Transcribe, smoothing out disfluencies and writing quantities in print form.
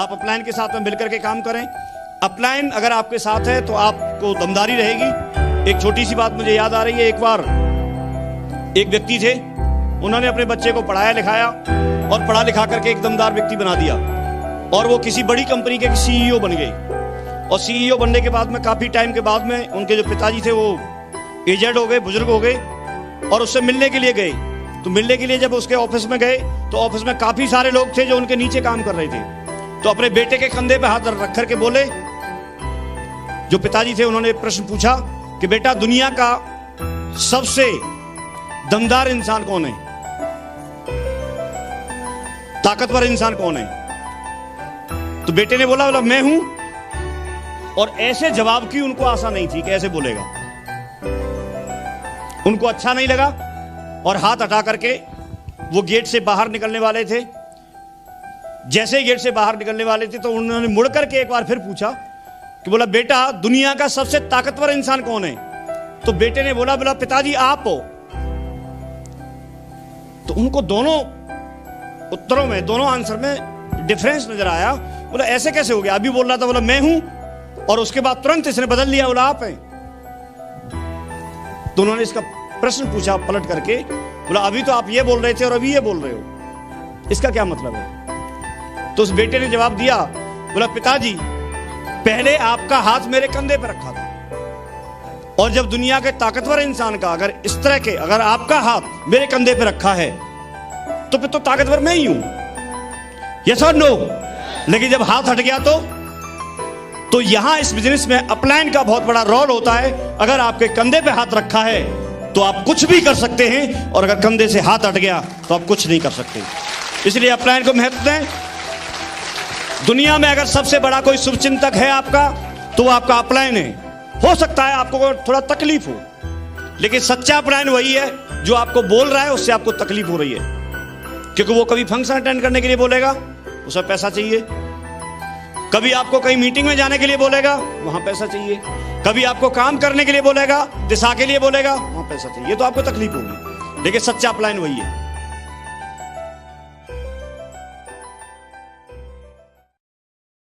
आप अपलाइन के साथ में मिलकर के काम करें। अपलाइन अगर आपके साथ है तो आपको दमदारी रहेगी। एक छोटी सी बात मुझे याद आ रही है, एक बार एक व्यक्ति थे, उन्होंने अपने बच्चे को पढ़ाया लिखाया और पढ़ा लिखा करके एक दमदार व्यक्ति बना दिया और वो किसी बड़ी कंपनी के सीईओ बन गए। और सीईओ बनने के बाद में काफी टाइम के बाद में उनके जो पिताजी थे वो एजेड हो गए, बुजुर्ग हो गए और उससे मिलने के लिए गए। तो मिलने के लिए जब उसके ऑफिस में गए तो ऑफिस में काफी सारे लोग थे जो उनके नीचे काम कर रहे थे। तो अपने बेटे के कंधे पे हाथ रख करके बोले, जो पिताजी थे उन्होंने प्रश्न पूछा कि बेटा दुनिया का सबसे दमदार इंसान कौन है, ताकतवर इंसान कौन है? तो बेटे ने बोला मैं हूं। और ऐसे जवाब की उनको आशा नहीं थी कि ऐसे बोलेगा। उनको अच्छा नहीं लगा और हाथ हटा करके वो गेट से बाहर निकलने वाले थे। जैसे ही गेट से बाहर निकलने वाले थे तो उन्होंने मुड़ करके एक बार फिर पूछा कि बोला बेटा दुनिया का सबसे ताकतवर इंसान कौन है? तो बेटे ने बोला पिताजी आप हो। तो उनको दोनों उत्तरों में, दोनों आंसर में डिफरेंस नजर आया। बोला ऐसे कैसे हो गया? अभी बोल रहा था बोला मैं हूं और उसके बाद तुरंत इसने बदल लिया, बोला आप हैं। तो उन्होंने इसका प्रश्न पूछा पलट करके, बोला अभी तो आप ये बोल रहे थे और अभी ये बोल रहे हो, इसका क्या मतलब है? तो उस बेटे ने जवाब दिया, बोला पिताजी पहले आपका हाथ मेरे कंधे पर रखा था और जब दुनिया के ताकतवर इंसान का अगर इस तरह के अगर आपका हाथ मेरे कंधे पर रखा है तो फिर तो ताकतवर मैं ही हूं। यस और नो? लेकिन जब हाथ हट गया तो यहां इस बिजनेस में अपलाइन का बहुत बड़ा रोल होता है। अगर आपके कंधे पे हाथ रखा है तो आप कुछ भी कर सकते हैं और अगर कंधे से हाथ हट गया तो आप कुछ नहीं कर सकते। इसलिए अपलाइन को महत्व दें। दुनिया में अगर सबसे बड़ा कोई शुभचिंतक है आपका तो वो आपका अपलाइन है। हो सकता है आपको थोड़ा तकलीफ हो, लेकिन सच्चा अपलाइन वही है जो आपको बोल रहा है उससे आपको तकलीफ हो रही है, क्योंकि वो कभी फंक्शन अटेंड करने के लिए बोलेगा, उसे पैसा चाहिए। कभी आपको कहीं मीटिंग में जाने के लिए बोलेगा, वहां पैसा चाहिए। कभी आपको काम करने के लिए बोलेगा, दिशा के लिए बोलेगा, वहां पैसा चाहिए। तो आपको तकलीफ होगी, लेकिन सच्चा अपलाइन वही है।